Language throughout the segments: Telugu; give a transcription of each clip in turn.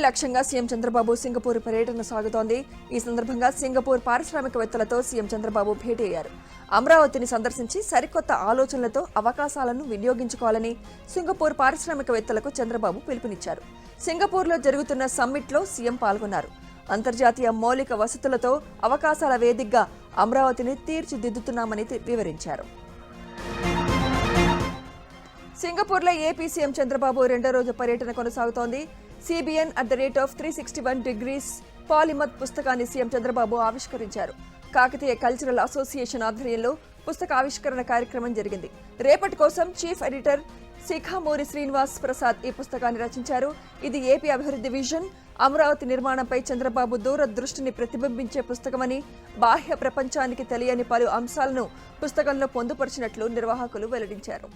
లక్ష్యంగా సీఎం చంద్రబాబు సింగపూర్ పర్యటన సాగుతోంది. ఈ సందర్భంగా సింగపూర్ పారిశ్రామికవేత్తలతో సీఎం చంద్రబాబు భేటీ అయ్యారు. అమరావతిని సందర్శించి సరికొత్త ఆలోచనలతో అవకాశాలను వినియోగించుకోవాలని సింగపూర్ పారిశ్రామికవేత్తలకు చంద్రబాబు పిలుపునిచ్చారు. సింగపూర్లో జరుగుతున్న సమ్మిట్లో సీఎం పాల్గొన్నారు. అంతర్జాతీయ మౌలిక వసతులతో అవకాశాల వేదికగా అమరావతిని తీర్చిదిద్దుతున్నామని వివరించారు. సింగపూర్లో ఏపీ సీఎం చంద్రబాబు రెండో రోజు పర్యటన కొనసాగుతోంది. CBN @361 degrees పాలిమత్ పుస్తకాన్ని సీఎం చంద్రబాబు ఆవిష్కరించారు. కాకతీయ కల్చరల్ అసోసియేషన్ ఆధ్వర్యంలో పుస్తక ఆవిష్కరణ కార్యక్రమం జరిగింది. రేపటి కోసం చీఫ్ ఎడిటర్ శిఖామూరి శ్రీనివాస్ ప్రసాద్ ఈ పుస్తకాన్ని రచించారు. ఇది ఏపీ అభివృద్ధి విజన్, అమరావతి నిర్మాణంపై చంద్రబాబు దూరదృష్టిని ప్రతిబింబించే పుస్తకమని, బాహ్య ప్రపంచానికి తెలియని పలు అంశాలను పుస్తకంలో పొందుపరిచినట్లు నిర్వాహకులు వెల్లడించారు.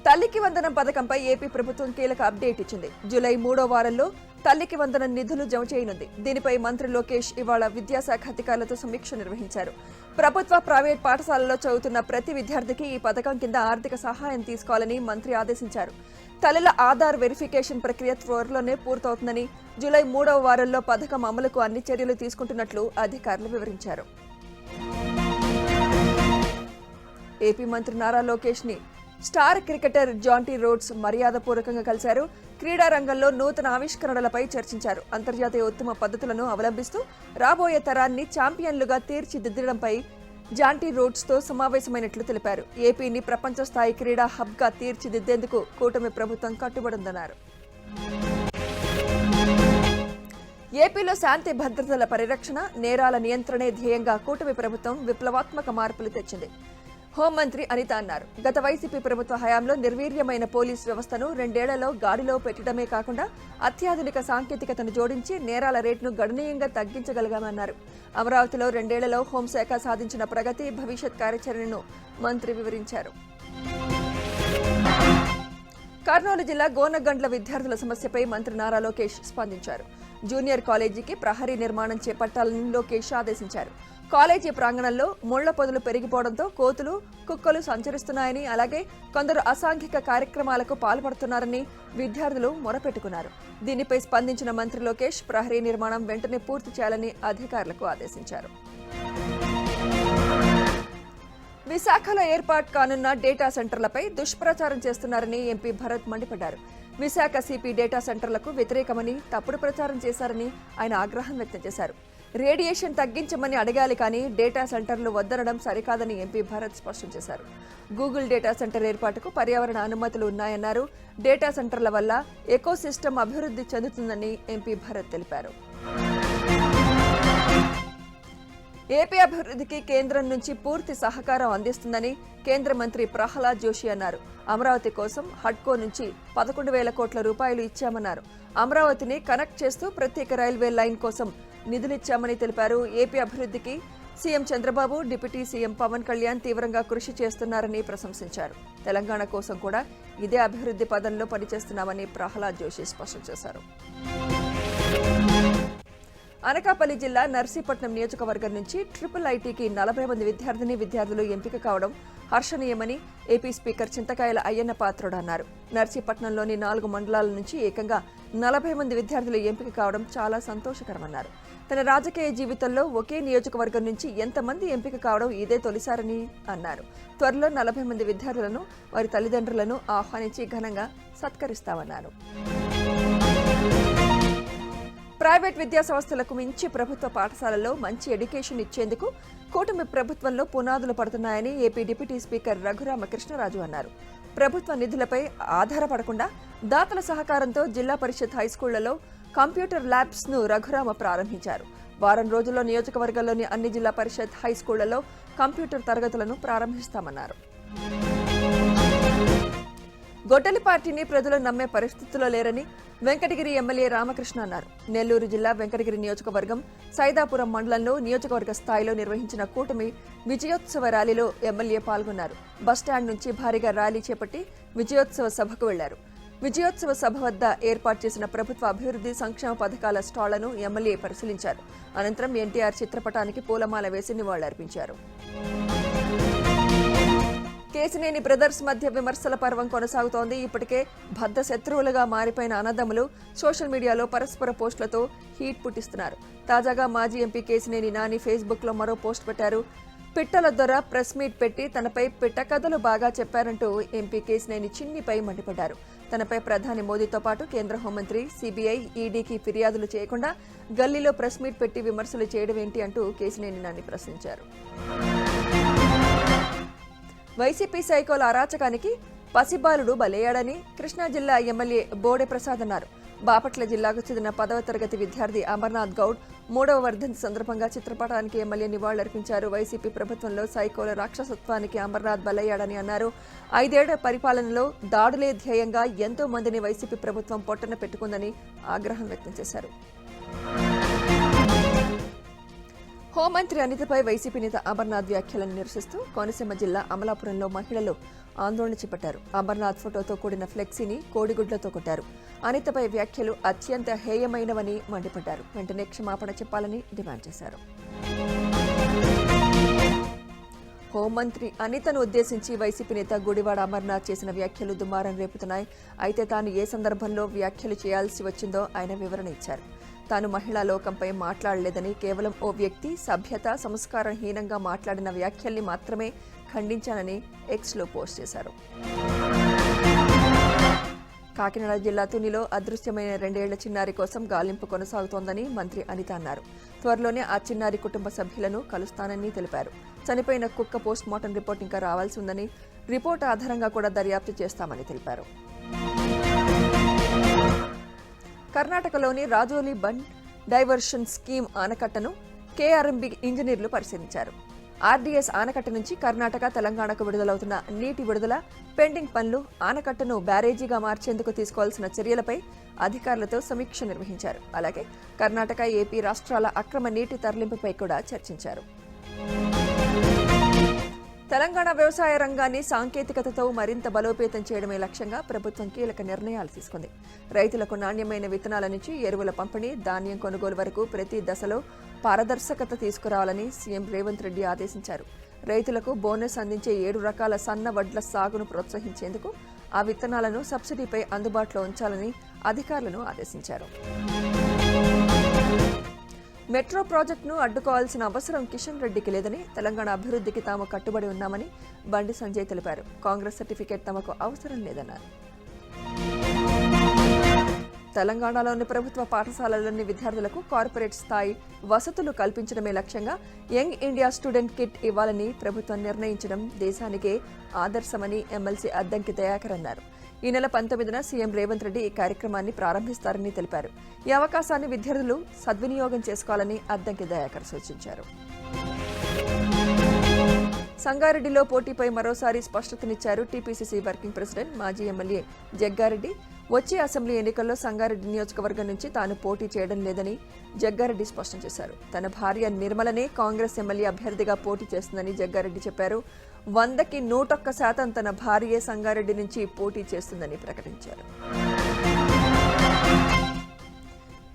తల్లికి వందనం పథకంపై ఏపీ ప్రభుత్వం కీలక అప్డేట్ ఇచ్చింది. జూలై 3వ వారంలో తల్లికి వందనం నిధులు జమ చేయనుంది. దీనిపై మంత్రి లోకేష్ ఇవాళ విద్యాశాఖ అధికారులతో సమీక్ష నిర్వహించారు. ప్రభుత్వ, ప్రైవేట్ పాఠశాలల్లో చదువుతున్న ప్రతి విద్యార్థికి ఈ పథకం కింద ఆర్థిక సహాయం తీసుకోవాలని మంత్రి ఆదేశించారు. తల్లుల ఆధార్ వెరిఫికేషన్ ప్రక్రియ త్వరలోనే పూర్తవుతుందని, జూలై 3వ వారంలో పథకం అమలుకు అన్ని చర్యలు తీసుకుంటున్నట్లు అధికారులు వివరించారు. ఏపీ మంత్రి నారా లోకేష్ ని స్టార్ క్రికెటర్ జాంటీ రోడ్స్ మర్యాదపూర్వకంగా కలిశారు. క్రీడా రంగంలో నూతన ఆవిష్కరణలపై చర్చించారు. అంతర్జాతీయ ఉత్తమ పద్ధతులను అవలంబిస్తూ రాబోయే తరాన్ని ఛాంపియన్లుగా తీర్చిదిద్దడంపై జాంటీ రోడ్స్తో సమావేశమైనట్లు తెలిపారు. ఏపీని ప్రపంచ స్థాయి క్రీడా హబ్గా తీర్చిదిద్దేందుకు కూటమి ప్రభుత్వం కట్టుబడిందన్నారు. ఏపీలో శాంతి భద్రతల పరిరక్షణ, నేరాల నియంత్రణే ధ్యేయంగా కూటమి ప్రభుత్వం విప్లవాత్మక మార్పులు తెచ్చింది. హోంమంత్రి అనిత అన్నారు. గత వైసీపీ ప్రభుత్వ హయాంలో నిర్వీర్యమైన పోలీస్ వ్యవస్థను 2 ఏళ్లలో గాడిలో పెట్టడమే కాకుండా అత్యాధునిక సాంకేతికతను జోడించి నేరాల రేటును గణనీయంగా తగ్గించగలిగామన్నారు. అమరావతిలో 2 ఏళ్లలో హోంశాఖ సాధించిన ప్రగతి, భవిష్యత్ కార్యాచరణను మంత్రి వివరించారు. కర్నూలు జిల్లా గోనగండ్ల విద్యార్థుల సమస్యపై మంత్రి నారా లోకేష్ స్పందించారు. జూనియర్ కాలేజీకి ప్రహరీ నిర్మాణం చేపట్టాలని లోకేష్ ఆదేశించారు. కాలేజీ ప్రాంగణంలో ముళ్ల పొదలు పెరిగిపోవడంతో కోతులు, కుక్కలు సంచరిస్తున్నాయని, అలాగే కొందరు అసాంఘిక కార్యక్రమాలకు పాల్పడుతున్నారని విద్యార్థులు మొరపెట్టుకున్నారు. దీనిపై స్పందించిన మంత్రి లోకేష్ ప్రహరీ నిర్మాణం వెంటనే పూర్తి చేయాలని అధికారులకు ఆదేశించారు. విశాఖలో ఏర్పాటు కానున్న డేటా సెంటర్లపై దుష్ప్రచారం చేస్తున్నారని ఎంపీ భరత్ మండిపడ్డారు. విశాఖ సిపి డేటా సెంటర్లకు వ్యతిరేకమని తప్పుడు ప్రచారం చేశారని ఆయన ఆగ్రహం వ్యక్తం చేశారు. రేడియేషన్ తగ్గించమని అడగాలి కానీ డేటా సెంటర్లు వద్దనడం సరికాదని ఎంపీ భరత్ స్పష్టం చేశారు. గూగుల్ డేటా సెంటర్ ఏర్పాటుకు పర్యావరణ అనుమతులు ఉన్నాయన్నారు. డేటా సెంటర్ల వల్ల ఎకోసిస్టమ్ అభివృద్ధి చెందుతుందని ఎంపీ భరత్ తెలిపారు. ఏపీ అభివృద్ధికి కేంద్రం నుంచి పూర్తి సహకారం అందిస్తుందని కేంద్ర మంత్రి ప్రహ్లాద్ జోషి అన్నారు. అమరావతి కోసం హడ్కో నుంచి 11,000 కోట్ల రూపాయలు ఇచ్చామన్నారు. అమరావతిని కనెక్ట్ చేస్తూ ప్రత్యేక రైల్వే లైన్ కోసం నిధులిచ్చామని తెలిపారు. ఏపీ అభివృద్ధికి CM Chandrababu, deputy CM Pavan Kalyan తీవ్రంగా కృషి చేస్తున్నారని ప్రశంసించారు. తెలంగాణ కోసం కూడా ఇదే అభివృద్ధి పదంలో పనిచేస్తున్నామని ప్రహ్లాద్ జోషి స్పష్టం చేశారు. అనకాపల్లి జిల్లా నర్సీపట్నం నియోజకవర్గం నుంచి IIITకి 40 మంది విద్యార్థులు ఎంపిక కావడం హర్షణీయమని ఏపీ స్పీకర్ చింతకాయల అయ్యన్న పాత్రుడు అన్నారు. నర్సీపట్నంలోని 4 మండలాల నుంచి ఏకంగా 40 మంది విద్యార్థులు ఎంపిక కావడం చాలా సంతోషకరమన్నారు. తన రాజకీయ జీవితంలో ఒకే నియోజకవర్గం నుంచి ఎంతమంది ఎంపిక కావడం ఇదే తొలిసారని అన్నారు. త్వరలో 40 మంది విద్యార్థులను, వారి తల్లిదండ్రులను ఆహ్వానించి ఘనంగా సత్కరిస్తామన్నారు. ప్రైవేట్ విద్యా సంస్థలకు మించి ప్రభుత్వ పాఠశాలల్లో మంచి ఎడ్యుకేషన్ ఇచ్చేందుకు కూటమి ప్రభుత్వంలో పునాదులు పడుతున్నాయని ఏపీ డిప్యూటీ స్పీకర్ రఘురామకృష్ణరాజు అన్నారు. ప్రభుత్వ నిధులపై ఆధారపడకుండా దాతల సహకారంతో జిల్లా పరిషత్ హైస్కూళ్లలో కంప్యూటర్ ల్యాబ్స్ ను రఘురామ ప్రారంభించారు. వారం రోజుల్లో నియోజకవర్గంలోని అన్ని జిల్లా పరిషత్ హైస్కూళ్లలో కంప్యూటర్ తరగతులను ప్రారంభిస్తామన్నారు. గొడ్డలి పార్టీని ప్రజలు నమ్మే పరిస్థితుల్లో లేరని వెంకటగిరి ఎమ్మెల్యే రామకృష్ణ అన్నారు. నెల్లూరు జిల్లా వెంకటగిరి నియోజకవర్గం సైదాపురం మండలంలో నియోజకవర్గ స్థాయిలో నిర్వహించిన కూటమి విజయోత్సవ ర్యాలీలో ఎమ్మెల్యే పాల్గొన్నారు. బస్టాండ్ నుంచి భారీగా ర్యాలీ చేపట్టి విజయోత్సవ సభకు వెళ్లారు. విజయోత్సవ సభ వద్ద ఏర్పాటు చేసిన ప్రభుత్వ అభివృద్ధి సంక్షేమ పథకాల స్టాళ్లను ఎమ్మెల్యే పరిశీలించారు. అనంతరం ఎన్టీఆర్ చిత్రపటానికి పూలమాల వేసి నివాళులర్పించారు. కేసినేని బ్రదర్స్ మధ్య విమర్శల పర్వం కొనసాగుతోంది. ఇప్పటికే బద్ధ శత్రువులుగా మారిపోయిన అన్నదమ్ములు సోషల్ మీడియాలో పరస్పర పోస్టులతో హీట్ పుట్టిస్తున్నారు. తాజాగా మాజీ ఎంపీ కేసినేని నాని ఫేస్బుక్లో మరో పోస్ట్ పెట్టారు. పిట్టల దొర ప్రెస్ మీట్ పెట్టి తనపై పిట్ట కథలు బాగా చెప్పారంటూ ఎంపీ కేసినేని చిన్నిపై మండిపడ్డారు. తనపై ప్రధాని మోదీతో పాటు కేంద్ర హోంమంత్రి, సీబీఐ, ఈడీకి ఫిర్యాదులు చేయకుండా గల్లీలో ప్రెస్ మీట్ పెట్టి విమర్శలు చేయడం ఏంటి అంటూ కేసినేని నాని ప్రశ్నించారు. వైసీపీ సైకోల అరాచకానికి పసిబాలుడు బలయ్యాడని కృష్ణా జిల్లా ఎమ్మెల్యే బోడే ప్రసాద్ అన్నారు. బాపట్ల జిల్లాకు చెందిన 10వ తరగతి విద్యార్థి అమర్నాథ్ గౌడ్ 3వ వర్ధంతి సందర్భంగా చిత్రపటానికి ఎమ్మెల్యే నివాళులర్పించారు. వైసీపీ ప్రభుత్వంలో సైకోల రాక్షసత్వానికి అమర్నాథ్ బలయ్యాడని అన్నారు. 5 ఏళ్ల పరిపాలనలో దాడులే ధ్యేయంగా ఎంతో మందిని వైసీపీ ప్రభుత్వం పొట్టన పెట్టుకుందని ఆగ్రహం వ్యక్తం చేశారు. హోంమంత్రి అనితపై వైసీపీ నేత అమర్నాథ్ వ్యాఖ్యలను నిరసిస్తూ కోనసీమ జిల్లా అమలాపురంలో మహిళలు ఆందోళన చేపట్టారు. అమర్నాథ్ ఫోటోతో కూడిన ఫ్లెక్సీని కోడిగుడ్లతో కొట్టారు. అనితపై వ్యాఖ్యలు అత్యంత హేయమైనవని మండిపడ్డారు. వెంటనే క్షమాపణ చెప్పాలని డిమాండ్ చేశారు. హోంమంత్రి అనితను ఉద్దేశించి వైసీపీ నేత గుడివాడ అమర్నాథ్ చేసిన వ్యాఖ్యలు దుమారం రేపుతున్నాయి. అయితే తాను ఏ సందర్భంలో వ్యాఖ్యలు చేయాల్సి వచ్చిందో ఆయన వివరణ ఇచ్చారు. తాను మహిళా లోకంపై మాట్లాడలేదని, కేవలం ఓ వ్యక్తి సభ్యత, సంస్కారహీనంగా మాట్లాడిన వ్యాఖ్యల్ని మాత్రమే ఖండించానని ఎక్స్లో పోస్ట్ చేశారు. కాకినాడ జిల్లా తునిలో అదృశ్యమైన 2 ఏళ్ల చిన్నారి కోసం గాలింపు కొనసాగుతోందని మంత్రి అనిత అన్నారు. త్వరలోనే ఆ చిన్నారి కుటుంబ సభ్యులను కలుస్తానని తెలిపారు. చనిపోయిన కుక్క పోస్టుమార్టం రిపోర్ట్ ఇంకా రావాల్సి ఉందని, రిపోర్ట్ ఆధారంగా కూడా దర్యాప్తు చేస్తామని తెలిపారు. కర్ణాటకలోని రాజోలి బండ్ డైవర్షన్ స్కీమ్ ఆనకట్టను కేఆర్ఎంబీ ఇంజనీర్లు పరిశీలించారు. ఆర్డీఎస్ ఆనకట్ట నుంచి కర్ణాటక, తెలంగాణకు విడుదలవుతున్న నీటి విడుదల, పెండింగ్ పనులు, ఆనకట్టను బ్యారేజీగా మార్చేందుకు తీసుకోవాల్సిన చర్యలపై అధికారులతో సమీక్ష నిర్వహించారు. అలాగే కర్ణాటక, ఏపీ రాష్ట్రాల అక్రమ నీటి తరలింపుపై కూడా చర్చించారు. తెలంగాణ వ్యవసాయ రంగాన్ని సాంకేతికతతో మరింత బలోపేతం చేయడమే లక్ష్యంగా ప్రభుత్వం కీలక నిర్ణయాలు తీసుకుంది. రైతులకు నాణ్యమైన విత్తనాల నుంచి ఎరువుల పంపిణీ, ధాన్యం కొనుగోలు వరకు ప్రతి దశలో పారదర్శకత తీసుకురావాలని సీఎం రేవంత్ రెడ్డి ఆదేశించారు. రైతులకు బోనస్ అందించే 7 రకాల సన్న వడ్ల సాగును ప్రోత్సహించేందుకు ఆ విత్తనాలను సబ్సిడీపై అందుబాటులో ఉంచాలని అధికారులను ఆదేశించారు. మెట్రో ప్రాజెక్టును అడ్డుకోవాల్సిన అవసరం కిషన్ రెడ్డికి లేదని, తెలంగాణ అభివృద్ధికి తాము కట్టుబడి ఉన్నామని బండి సంజయ్ తెలిపారు. కాంగ్రెస్ సర్టిఫికేట్ తమకు అవసరం లేదన్నారు. తెలంగాణలోని ప్రభుత్వ పాఠశాలలోని విద్యార్థులకు కార్పొరేట్ స్థాయి వసతులు కల్పించడమే లక్ష్యంగా యంగ్ ఇండియా స్టూడెంట్ కిట్ ఇవ్వాలని ప్రభుత్వం నిర్ణయించడం దేశానికే ఆదర్శమని ఎమ్మెల్సీ అద్దంకి దయాకర్ అన్నారు. ఈ నెల 19న సీఎం రేవంత్ రెడ్డి ఈ కార్యక్రమాన్ని ప్రారంభిస్తారని తెలిపారు. ఈ అవకాశాన్ని విద్యార్థులు సద్వినియోగం చేసుకోవాలని అద్దంకి దయాకర్ సూచించారు. సంగారెడ్డిలో పోటీపై మరోసారి స్పష్టతనిచ్చారు టీపీసీసీ వర్కింగ్ ప్రెసిడెంట్, మాజీ ఎమ్మెల్యే జగ్గారెడ్డి. వచ్చే అసెంబ్లీ ఎన్నికల్లో సంగారెడ్డి నియోజకవర్గం నుంచి తాను పోటీ చేయడం లేదని జగ్గారెడ్డి స్పష్టం చేశారు. తన భార్య నిర్మలనే కాంగ్రెస్ ఎమ్మెల్యే అభ్యర్థిగా పోటీ చేస్తుందని జగ్గారెడ్డి చెప్పారు. 100కి 101% తన భార్యే సంగారెడ్డి నుంచి పోటీ చేస్తుందని ప్రకటించారు.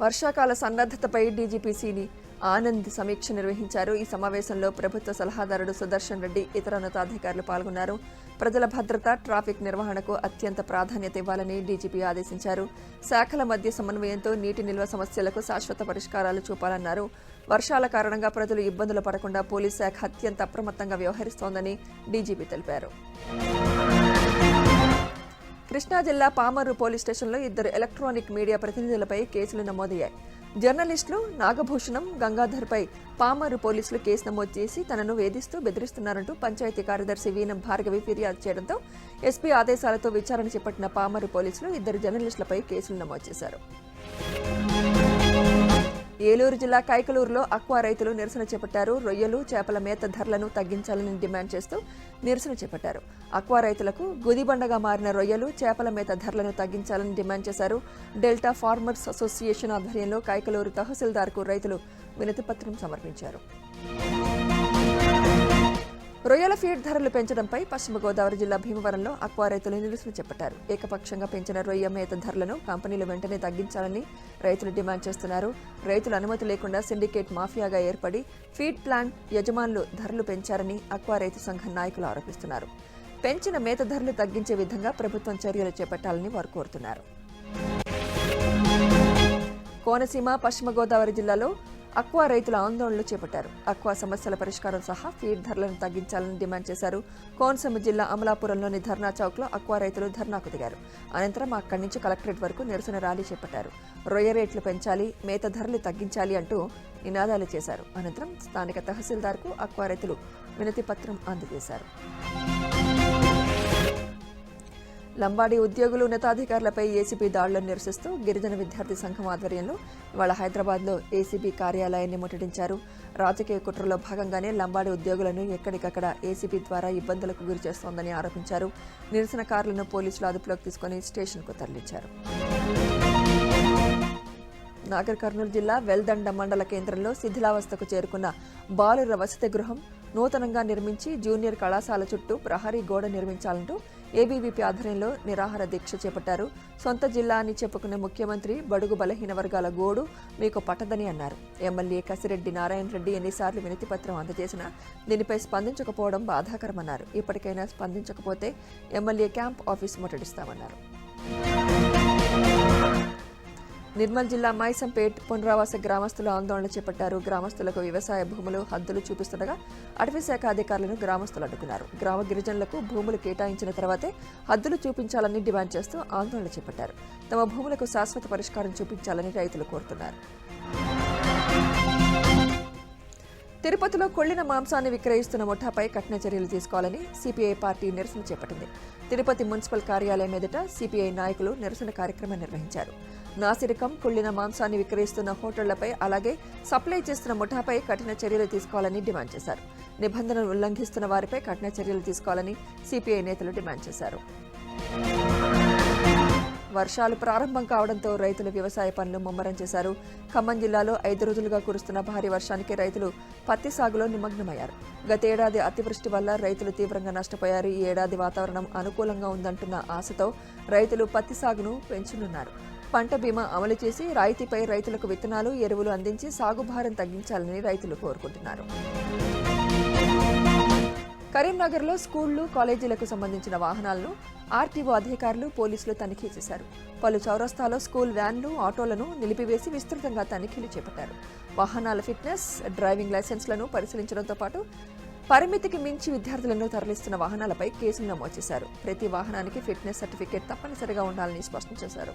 వర్షాకాల సన్నద్ధతపై డీజీపీసీని ఆనంద్ సమీక్ష నిర్వహించారు. ఈ సమావేశంలో ప్రభుత్వ సలహాదారుడు సుదర్శన్ రెడ్డి, ఇతర ఉన్నతాధికారులు పాల్గొన్నారు. ప్రజల భద్రత, ట్రాఫిక్ నిర్వహణకు అత్యంత ప్రాధాన్యత ఇవ్వాలని డీజీపీ ఆదేశించారు. శాఖల మధ్య సమన్వయంతో నీటి నిల్వ సమస్యలకు శాశ్వత పరిష్కారాలు చూపాలన్నారు. వర్షాల కారణంగా ప్రజలు ఇబ్బందులు పడకుండా పోలీస్ శాఖ అత్యంత అప్రమత్తంగా వ్యవహరిస్తోందని డీజీపీ తెలిపారు. కృష్ణా జిల్లా పామరు పోలీస్ స్టేషన్లో 2 ఎలక్ట్రానిక్ మీడియా ప్రతినిధులపై కేసులు నమోదయ్యాయి. జర్నలిస్టులు నాగభూషణం, గంగాధర్పై పామరు పోలీసులు కేసు నమోదు చేసి తనను వేధిస్తూ బెదిరిస్తున్నారంటూ పంచాయతీ కార్యదర్శి వీనం భార్గవి ఫిర్యాదు చేయడంతో ఎస్పీ ఆదేశాలతో విచారణ చేపట్టిన పామరు పోలీసులు 2 జర్నలిస్టులపై కేసులు నమోదు చేశారు. ఏలూరు జిల్లా కైకలూరులో అక్వా రైతులు నిరసన చేపట్టారు. రొయ్యలు, చేపల మేత ధరలను తగ్గించాలని డిమాండ్ చేస్తూ నిరసన చేపట్టారు. అక్వా రైతులకు గుదిబండగా మారిన రొయ్యలు, చేపల మేత ధరలను తగ్గించాలని డిమాండ్ చేశారు. డెల్టా ఫార్మర్స్ అసోసియేషన్ ఆధ్వర్యంలో కైకలూరు తహసీల్దార్కు రైతులు వినతిపత్రం సమర్పించారు. రొయ్యల ఫీడ్ ధరలు పెంచడంపై పశ్చిమ గోదావరి జిల్లా భీమవరంలో అక్వా రైతులు నిరసన చేపట్టారు. ఏకపక్షంగా పెంచిన రొయ్య మేత ధరలను కంపెనీలు వెంటనే తగ్గించాలని రైతులు డిమాండ్ చేస్తున్నారు. రైతుల అనుమతి లేకుండా సిండికేట్ మాఫియాగా ఏర్పడి ఫీడ్ ప్లాంట్ యజమానులు ధరలు పెంచారని అక్వా రైతు సంఘం నాయకులు ఆరోపిస్తున్నారు. పెంచిన మేత ధరలు తగ్గించే విధంగా ప్రభుత్వం చర్యలు చేపట్టాలని వారు కోరుతున్నారు. కోనసీమ, పశ్చిమ గోదావరి జిల్లాలో అక్వా రైతుల ఆందోళనలు చేపట్టారు. అక్వా సమస్యల పరిష్కారం సహా ఫీడ్ ధరలను తగ్గించాలని డిమాండ్ చేశారు. కోనసీమ జిల్లా అమలాపురంలోని ధర్నా చౌక్లో అక్వా రైతులు ధర్నాకు దిగారు. అనంతరం అక్కడి నుంచి కలెక్టరేట్ వరకు నిరసన ర్యాలీ చేపట్టారు. రొయ్య రేట్లు పెంచాలి, మేత ధరలు తగ్గించాలి అంటూ నినాదాలు చేశారు. అనంతరం స్థానిక తహసీల్దార్కు అక్వా రైతులు వినతి పత్రం అందజేశారు. లంబాడీ ఉద్యోగులు, ఉన్నతాధికారులపై ఏసీబీ దాడులను నిరసిస్తూ గిరిజన విద్యార్థి సంఘం ఆధ్వర్యంలో ఇవాళ హైదరాబాద్లో ఏసీబీ కార్యాలయాన్ని ముట్టడించారు. రాజకీయ కుట్రలో భాగంగానే లంబాడీ ఉద్యోగులను ఎక్కడికక్కడ ఏసీబీ ద్వారా ఇబ్బందులకు గురి చేస్తోందని ఆరోపించారు. నిరసనకారులను పోలీసులు అదుపులోకి తీసుకుని స్టేషన్కు తరలించారు. నాగర్ కర్నూలు జిల్లా వెల్దండ మండల కేంద్రంలో శిథిలావస్థకు చేరుకున్న బాలుర వసతి గృహం నూతనంగా నిర్మించి జూనియర్ కళాశాల చుట్టూ ప్రహరీ గోడ నిర్మించాలంటూ ఏబీవీపీ ఆధ్వర్యంలో నిరాహార దీక్ష చేపట్టారు. సొంత జిల్లా అని చెప్పుకునే ముఖ్యమంత్రి బడుగు బలహీన వర్గాల గోడు మీకు పట్టదని అన్నారు. ఎమ్మెల్యే కసిరెడ్డి నారాయణ రెడ్డి ఎన్నిసార్లు వినతి పత్రం అందజేసినా దీనిపై స్పందించకపోవడం బాధాకరమన్నారు. ఇప్పటికైనా స్పందించకపోతే ఎమ్మెల్యే క్యాంప్ ఆఫీస్ ముట్టడిస్తామన్నారు. నిర్మల్ జిల్లా మైసంపేట్ పునరావాస గ్రామస్తులు ఆందోళన చేపట్టారు. గ్రామస్తులకు వ్యవసాయ భూములు హద్దులు చూపిస్తుండగా అటవీశాఖ అధికారులను గ్రామస్తులు అడ్డుకున్నారు. గ్రామ గిరిజనులకు భూములు కేటాయించిన తర్వాతే హద్దులు చూపించాలని డిమాండ్ చేస్తూ ఆందోళన చేపట్టారు. తమ భూములకు శాశ్వత పరిష్కారం చూపించాలని రైతులు కోరుతున్నారు. తిరుపతిలో కొళ్లిన మాంసాన్ని విక్రయిస్తున్న ముఠాపై కఠిన చర్యలు తీసుకోవాలని సిపిఐ పార్టీ నిరసన చేపట్టింది. తిరుపతి మున్సిపల్ కార్యాలయం ఎదుట సిపిఐ నాయకులు నిరసన కార్యక్రమం నిర్వహించారు. నాసిరకం, కుళ్లిన మాంసాన్ని విక్రయిస్తున్న హోటళ్లపై, అలాగే సప్లై చేస్తున్న ముఠాపై కఠిన చర్యలు తీసుకోవాలని డిమాండ్ చేశారు. నిబంధనలు ఉల్లంఘిస్తున్న వారిపై కఠిన చర్యలు తీసుకోవాలని సిపిఐ నేతలు డిమాండ్ చేశారు. వర్షాలు ప్రారంభం కావడంతో రైతులు వ్యవసాయ పనులు ముమ్మరం చేశారు. ఖమ్మం జిల్లాలో 5 రోజులుగా కురుస్తున్న భారీ వర్షానికి రైతులు పత్తి సాగులో నిమగ్నమయ్యారు. గతేడాది అతివృష్టి వల్ల రైతులు తీవ్రంగా నష్టపోయారు. ఈ ఏడాది వాతావరణం అనుకూలంగా ఉందంటున్న ఆశతో రైతులు పత్తి సాగును పెంచనున్నారు. పంట బీమా అమలు చేసి రాయితీపై రైతులకు విత్తనాలు, ఎరువులు అందించి సాగు భారం తగ్గించాలని రైతులు కోరుకుంటున్నారు. కరీంనగర్లో స్కూళ్లు, కాలేజీలకు సంబంధించిన వాహనాలను ఆర్టీఓ అధికారులు, పోలీసులు తనిఖీ చేశారు. పలు చౌరస్తాలో స్కూల్ వ్యాన్లు, ఆటోలను నిలిపివేసి విస్తృతంగా తనిఖీలు చేపట్టారు. వాహనాల ఫిట్నెస్, డ్రైవింగ్ లైసెన్స్లను పరిశీలించడంతో పాటు పరిమితికి మించి విద్యార్థులను తరలిస్తున్న వాహనాలపై కేసులు నమోదు చేశారు. ప్రతి వాహనానికి ఫిట్నెస్ సర్టిఫికేట్ తప్పనిసరిగా ఉండాలని స్పష్టం చేశారు.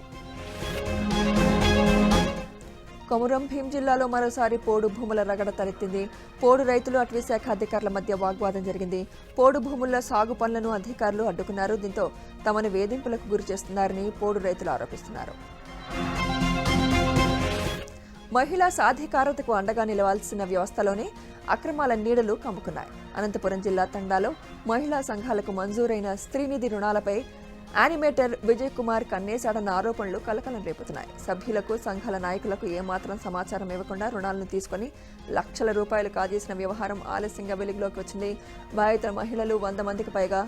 కొమురం భీం జిల్లాలో మరోసారి పోడు భూముల రగడ తలెత్తింది. పోడు రైతులు, అటవీశాఖ అధికారుల మధ్య వాగ్వాదం జరిగింది. పోడు భూముల్లో సాగు పనులను అధికారులు అడ్డుకున్నారు. దీంతో తమను వేధింపులకు గురి చేస్తున్నారని పోడు రైతులు ఆరోపిస్తున్నారు. మహిళా సాధికారతకు అండగా నిలవాల్సిన వ్యవస్థలోనే అక్రమాల నీడలు కమ్ముకున్నాయి. అనంతపురం జిల్లా తండాలో మహిళా సంఘాలకు మంజూరైన స్త్రీనిధి రుణాలపై యానిమేటర్ విజయ్ కుమార్ కన్నేశాడన్న ఆరోపణలు కలకలం రేపుతున్నాయి. సభ్యులకు, సంఘాల నాయకులకు ఏమాత్రం సమాచారం ఇవ్వకుండా రుణాలను తీసుకుని లక్షల రూపాయలు కాజేసిన వ్యవహారం ఆలస్యంగా వెలుగులోకి వచ్చింది. బాధిత మహిళలు 100 మందికి పైగా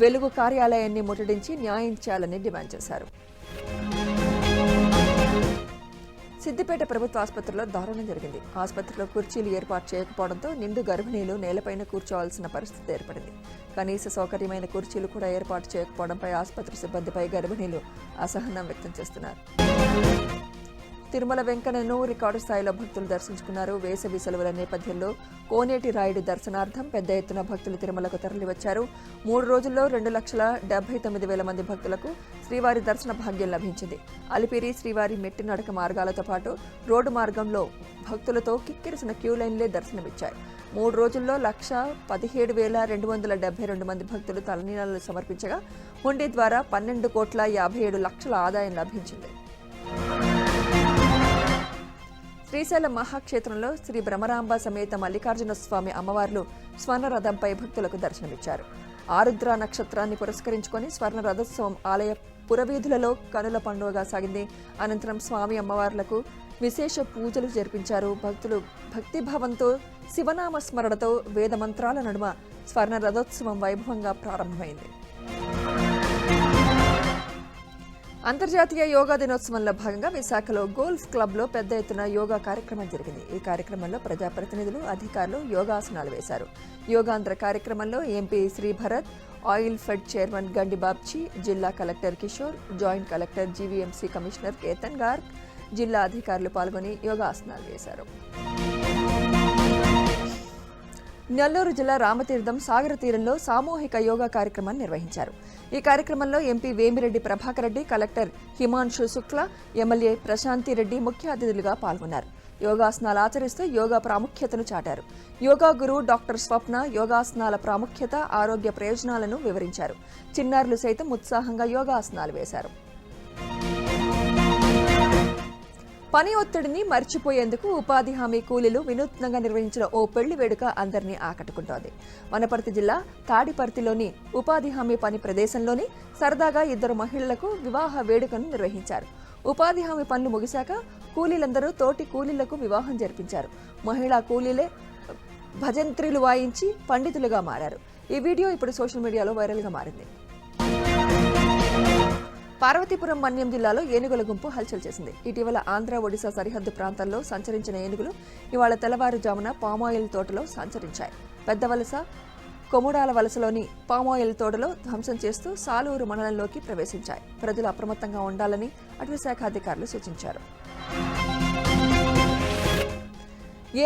వెలుగు కార్యాలయాన్ని ముట్టడించి న్యాయం చేయాలని డిమాండ్ చేశారు. సిద్దిపేట ప్రభుత్వ ఆసుపత్రిలో దారుణం జరిగింది. ఆసుపత్రిలో కుర్చీలు ఏర్పాటు చేయకపోవడంతో నిండు గర్భిణీలు నేలపైన కూర్చోవాల్సిన పరిస్థితి ఏర్పడింది. కనీస సౌకర్యమైన కుర్చీలు కూడా ఏర్పాటు చేయకపోవడంపై ఆసుపత్రి సిబ్బందిపై గర్భిణీలు అసహనం వ్యక్తం చేస్తున్నారు. తిరుమల వెంకన్నను రికార్డు స్థాయిలో భక్తులు దర్శించుకున్నారు. వేసవి సెలవుల నేపథ్యంలో కోనేటి రాయుడి దర్శనార్థం పెద్ద ఎత్తున భక్తులు తిరుమలకు తరలివచ్చారు. 3 రోజుల్లో 2,79,000 మంది భక్తులకు శ్రీవారి దర్శన భాగ్యం లభించింది. అలిపిరి, శ్రీవారి మెట్టి నడక మార్గాలతో పాటు రోడ్డు మార్గంలో భక్తులతో కిక్కిరిసిన క్యూలైన్లే దర్శనమిచ్చాయి. 3 రోజుల్లో 1,17,272 మంది భక్తులు తలనీలాలు సమర్పించగా హుండీ ద్వారా 12,57,00,000 ఆదాయం లభించింది. శ్రీశైలం మహాక్షేత్రంలో శ్రీ భ్రమరాంబ సమేత మల్లికార్జున స్వామి అమ్మవార్లు స్వర్ణరథంపై భక్తులకు దర్శనమిచ్చారు. ఆరుద్ర నక్షత్రాన్ని పురస్కరించుకొని స్వర్ణ రథోత్సవం ఆలయ పురవీధులలో కనుల పండుగగా సాగింది. అనంతరం స్వామి అమ్మవార్లకు విశేష పూజలు జరిపించారు. భక్తులు భక్తిభావంతో శివనామ స్మరణతో వేద మంత్రాల నడుమ స్వర్ణ రథోత్సవం వైభవంగా ప్రారంభమైంది. అంతర్జాతీయ యోగా దినోత్సవంలో భాగంగా విశాఖలో గోల్ఫ్ క్లబ్లో పెద్ద ఎత్తున యోగా కార్యక్రమం జరిగింది. ఈ కార్యక్రమంలో ప్రజాప్రతినిధులు, అధికారులు యోగాసనాలు వేశారు. యోగాంధ్ర కార్యక్రమంలో MP Sribharat, oil fed chairman గండి బాబ్జీ, జిల్లా collector Kishore, joint collector GVMC commissioner Ketan Garg, జిల్లా అధికారులు పాల్గొని యోగాసనాలు చేశారు. నెల్లూరు జిల్లా రామతీర్థం సాగర తీరంలో సామూహిక యోగా కార్యక్రమాన్ని నిర్వహించారు. ఈ కార్యక్రమంలో MP Vemireddy Prabhakar Reddy, collector Himanshu Shukla, MLA Prashanti Reddy ముఖ్య అతిథులుగా పాల్గొన్నారు. యోగాసనాలు ఆచరిస్తూ యోగా ప్రాముఖ్యతను చాటారు. యోగా గురువు డాక్టర్ స్వప్న యోగాసనాల ప్రాముఖ్యత, ఆరోగ్య ప్రయోజనాలను వివరించారు. చిన్నారులు సైతం ఉత్సాహంగా యోగాసనాలు వేశారు. పని ఒత్తిడిని మర్చిపోయేందుకు ఉపాధి హామీ కూలీలు వినూత్నంగా నిర్వహించిన ఓ పెళ్లి వేడుక అందరినీ ఆకట్టుకుంటోంది. వనపర్తి జిల్లా తాడిపర్తిలోని ఉపాధి హామీ పని ప్రదేశంలోని సరదాగా 2 మహిళలకు వివాహ వేడుకను నిర్వహించారు. ఉపాధి హామీ పనులు ముగిశాక కూలీలందరూ తోటి కూలీలకు వివాహం జరిపించారు. మహిళా కూలీలే భజంత్రీలు వాయించి పండితులుగా మారారు. ఈ వీడియో ఇప్పుడు సోషల్ మీడియాలో వైరల్గా మారింది. పార్వతీపురం మన్యం జిల్లాలో ఏనుగుల గుంపు హల్చల్ చేసింది. ఇటీవల ఆంధ్ర ఒడిశా సరిహద్దు ప్రాంతాల్లో సంచరించిన ఏనుగులు ఇవాళ తెల్లవారుజామున పామాయిల్ తోటలో సంచరించాయి. పెద్ద వలస, కొముడాల వలసలోని పామాయిల్ తోటలో ధ్వంసం చేస్తూ సాలూరు మండలంలోకి ప్రవేశించాయి. ప్రజలు అప్రమత్తంగా ఉండాలని అటవీశాఖ అధికారులు సూచించారు.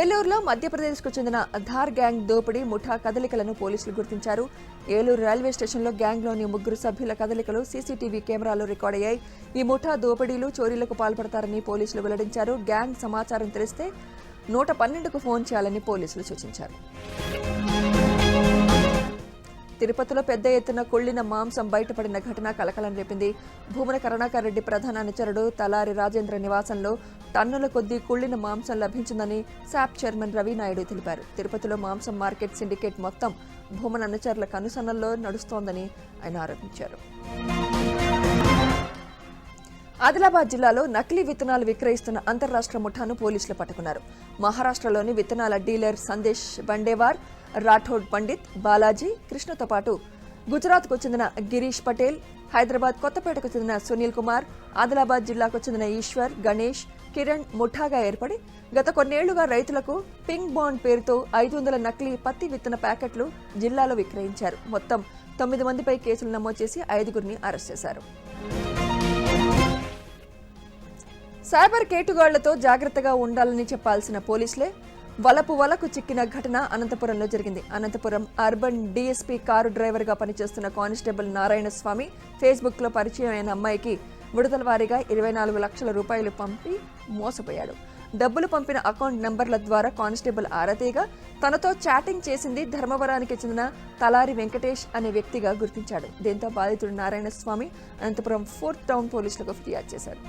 ఏలూరులో మధ్యప్రదేశ్కు చెందిన ధార్ గ్యాంగ్ దోపిడీ ముఠా కదలికలను పోలీసులు గుర్తించారు. ఏలూరు రైల్వే స్టేషన్లో గ్యాంగ్లోని 3 సభ్యుల కదలికలు సీసీటీవీ కెమెరాలో రికార్డయ్యాయి. ఈ ముఠా దోపిడీలు, చోరీలకు పాల్పడతారని పోలీసులు వెల్లడించారు. గ్యాంగ్ సమాచారం తెలిస్తే 112కు ఫోన్ చేయాలని పోలీసులు సూచించారు. తిరుపతిలో పెద్ద ఎత్తున కుళ్లిన మాంసం బయటపడిన ఘటన కలకలం రేపింది. భూమన కరుణాకర్ రెడ్డి ప్రధాన అనుచరుడు తలారి రాజేంద్ర నివాసంలో టన్నుల కొద్దీ కుళ్లిన మాంసం లభించిందని శాప్ చైర్మన్ రవినాయుడు తెలిపారు. తిరుపతిలో మాంసం మార్కెట్ సిండికేట్ మొత్తం భూమన అనుచరుల కనుసన్నల్లో నడుస్తోందని ఆయన ఆరోపించారు. ఆదిలాబాద్ జిల్లాలో నకిలీ విత్తనాలు విక్రయిస్తున్న అంతర్రాష్ట్ర ముఠాను పోలీసులు పట్టుకున్నారు. మహారాష్ట్రలోని విత్తనాల డీలర్ సందేశ్ బండేవార్, రాఠోడ్ పండిత్, బాలాజీ, కృష్ణతో పాటు గుజరాత్కు చెందిన గిరీష్ పటేల్, హైదరాబాద్ కొత్తపేటకు చెందిన సునీల్ కుమార్, ఆదిలాబాద్ జిల్లాకు చెందిన ఈశ్వర్, గణేష్, కిరణ్ ముఠాగా ఏర్పడి గత కొన్నేళ్లుగా రైతులకు పింక్ బాండ్ పేరుతో 500 నకిలీ పత్తి విత్తన ప్యాకెట్లు జిల్లాలో విక్రయించారు. మొత్తం 9 మందిపై కేసులు నమోదు చేసి 5గురిని అరెస్ట్ చేశారు. సైబర్ కేటుగాళ్లతో జాగ్రత్తగా ఉండాలని చెప్పాల్సిన పోలీసులే వలకు చిక్కిన ఘటన అనంతపురంలో జరిగింది. అనంతపురం అర్బన్ డీఎస్పీ కారు డ్రైవర్గా పనిచేస్తున్న కానిస్టేబుల్ నారాయణస్వామి ఫేస్బుక్లో పరిచయం అయిన అమ్మాయికి విడుదల వారీగా 24 లక్షల రూపాయలు పంపి మోసపోయాడు. డబ్బులు పంపిన అకౌంట్ నంబర్ల ద్వారా కానిస్టేబుల్ ఆరతీగా తనతో చాటింగ్ చేసింది ధర్మవరానికి చెందిన తలారి వెంకటేష్ అనే వ్యక్తిగా గుర్తించాడు. దీంతో బాధితుడు నారాయణస్వామి అనంతపురం 4th టౌన్ పోలీసులకు ఫిర్యాదు చేశారు.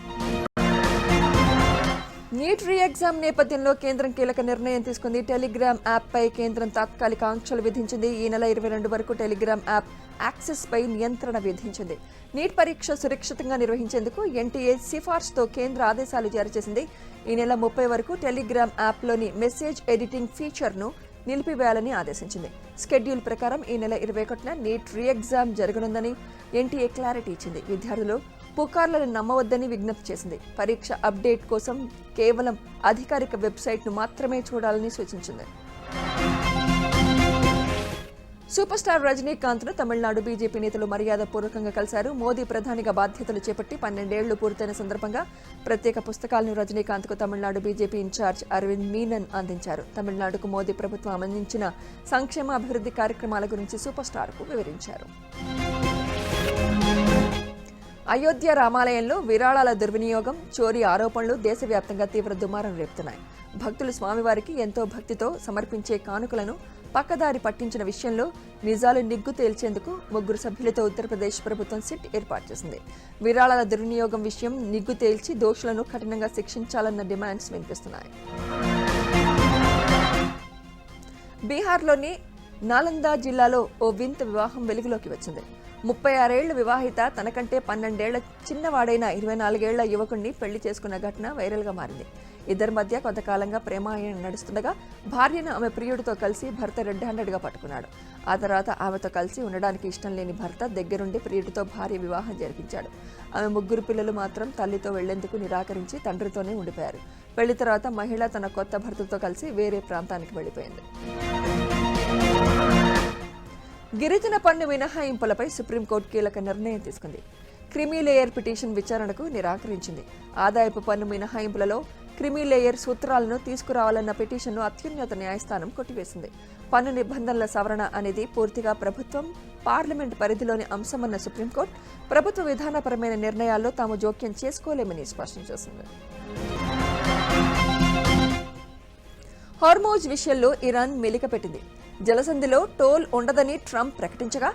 నీట్ రీ ఎగ్జామ్ నేపథ్యంలో కేంద్రం కీలక నిర్ణయం తీసుకుంది. టెలిగ్రామ్ యాప్పై కేంద్రం తాత్కాలిక ఆంక్షలు విధించింది. ఈ నెల 22 వరకు టెలిగ్రామ్ యాప్ యాక్సెస్ పై నియంత్రణ విధించింది. నీట్ పరీక్ష సురక్షితంగా నిర్వహించేందుకు ఎన్టీఏ సిఫార్సుతో కేంద్ర ఆదేశాలు జారీ చేసింది. ఈ నెల 30 వరకు టెలిగ్రామ్ యాప్లోని మెసేజ్ ఎడిటింగ్ ఫీచర్ను నిలిపివేయాలని ఆదేశించింది. స్కెడ్యూల్ ప్రకారం ఈ నెల 21న నీట్ రీ ఎగ్జామ్ జరగనుందని ఎన్టీఏ క్లారిటీ ఇచ్చింది. విద్యార్థులు పుకార్లను నమ్మవద్దని విజ్ఞప్తి చేసింది. పరీక్ష అప్డేట్ కోసం కేవలం అధికారిక వెబ్సైట్ను మాత్రమే చూడాలని సూచించింది. సూపర్ స్టార్ రజనీకాంత్ను తమిళనాడు బీజేపీ నేతలు మర్యాదపూర్వకంగా కలిశారు. మోదీ ప్రధానిగా బాధ్యతలు చేపట్టి 12 ఏళ్లు పూర్తయిన సందర్భంగా ప్రత్యేక పుస్తకాలను రజనీకాంత్కు తమిళనాడు బీజేపీ ఇన్ఛార్జ్ అరవింద్ మీనన్ అందించారు. తమిళనాడుకు మోదీ ప్రభుత్వం అందించిన సంక్షేమ అభివృద్ధి కార్యక్రమాల గురించి సూపర్ స్టార్కు వివరించారు. అయోధ్య రామాలయంలో విరాళాల దుర్వినియోగం, చోరీ ఆరోపణలు దేశవ్యాప్తంగా తీవ్ర దుమారం రేపుతున్నాయి. భక్తులు స్వామివారికి ఎంతో భక్తితో సమర్పించే కానుకలను పక్కదారి పట్టించిన విషయంలో నిజాలు నిగ్గు తేల్చేందుకు 3 సభ్యులతో ఉత్తరప్రదేశ్ ప్రభుత్వం సిట్ ఏర్పాటు చేసింది. విరాళాల దుర్వినియోగం విషయం నిగ్గు తేల్చి దోషులను కఠినంగా శిక్షించాలన్న డిమాండ్స్ వినిపిస్తున్నాయి. బీహార్లోని నాలందా జిల్లాలో ఓ వింత వివాహం వెలుగులోకి వచ్చింది. 36 ఏళ్ల వివాహిత తనకంటే 12 ఏళ్ల చిన్నవాడైన 24 ఏళ్ల యువకుడిని పెళ్లి చేసుకున్న ఘటన వైరల్గా మారింది. ఇద్దరి మధ్య కొంతకాలంగా ప్రేమాయణం నడుస్తుండగా భార్యను ఆమె ప్రియుడితో కలిసి భర్త రెడ్ హ్యాండెడ్గా పట్టుకున్నాడు. ఆ తర్వాత ఆమెతో కలిసి ఉండడానికి ఇష్టం లేని భర్త దగ్గరుండి ప్రియుడితో భార్య వివాహం జరిపించాడు. ఆమె 3 పిల్లలు మాత్రం తల్లితో వెళ్లేందుకు నిరాకరించి తండ్రితోనే ఉండిపోయారు. పెళ్లి తర్వాత మహిళ తన కొత్త భర్తతో కలిసి వేరే ప్రాంతానికి వెళ్లిపోయింది. గిరిజన పన్ను మినహాయింపులపై సుప్రీంకోర్టు కీలక నిర్ణయం తీసుకుంది. క్రిమీలేయర్ పిటిషన్ విచారణకు నిరాకరించింది. ఆదాయపు పన్ను మినహాయింపులలో క్రిమీలేయర్ సూత్రాలను తీసుకురావాలన్న పిటిషన్ను అత్యున్నత న్యాయస్థానం కొట్టివేసింది. పన్ను నిబంధనల సవరణ అనేది పూర్తిగా ప్రభుత్వం, పార్లమెంట్ పరిధిలోని అంశమన్న సుప్రీంకోర్టు ప్రభుత్వ విధానపరమైన నిర్ణయాల్లో తాము జోక్యం చేసుకోలేమని స్పష్టం చేసింది. హార్మోజ్ విషయంలో ఇరాన్ మెలికపెట్టింది. జలసంధిలో టోల్ ఉండదని ట్రంప్ ప్రకటించగా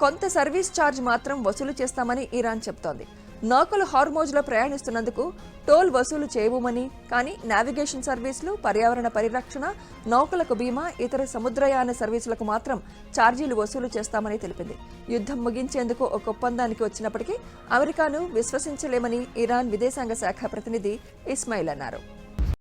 కొంత సర్వీస్ ఛార్జ్ మాత్రం వసూలు చేస్తామని ఇరాన్ చెబుతోంది. నౌకలు హార్మోజ్లో ప్రయాణిస్తున్నందుకు టోల్ వసూలు చేయబోమని, కానీ నావిగేషన్ సర్వీసులు, పర్యావరణ పరిరక్షణ, నౌకలకు బీమా, ఇతర సముద్రయాన సర్వీసులకు మాత్రం ఛార్జీలు వసూలు చేస్తామని తెలిపింది. యుద్ధం ముగించేందుకు ఒక ఒప్పందానికి వచ్చినప్పటికీ అమెరికాను విశ్వసించలేమని ఇరాన్ విదేశాంగ శాఖ ప్రతినిధి ఇస్మాయిల్ అన్నారు.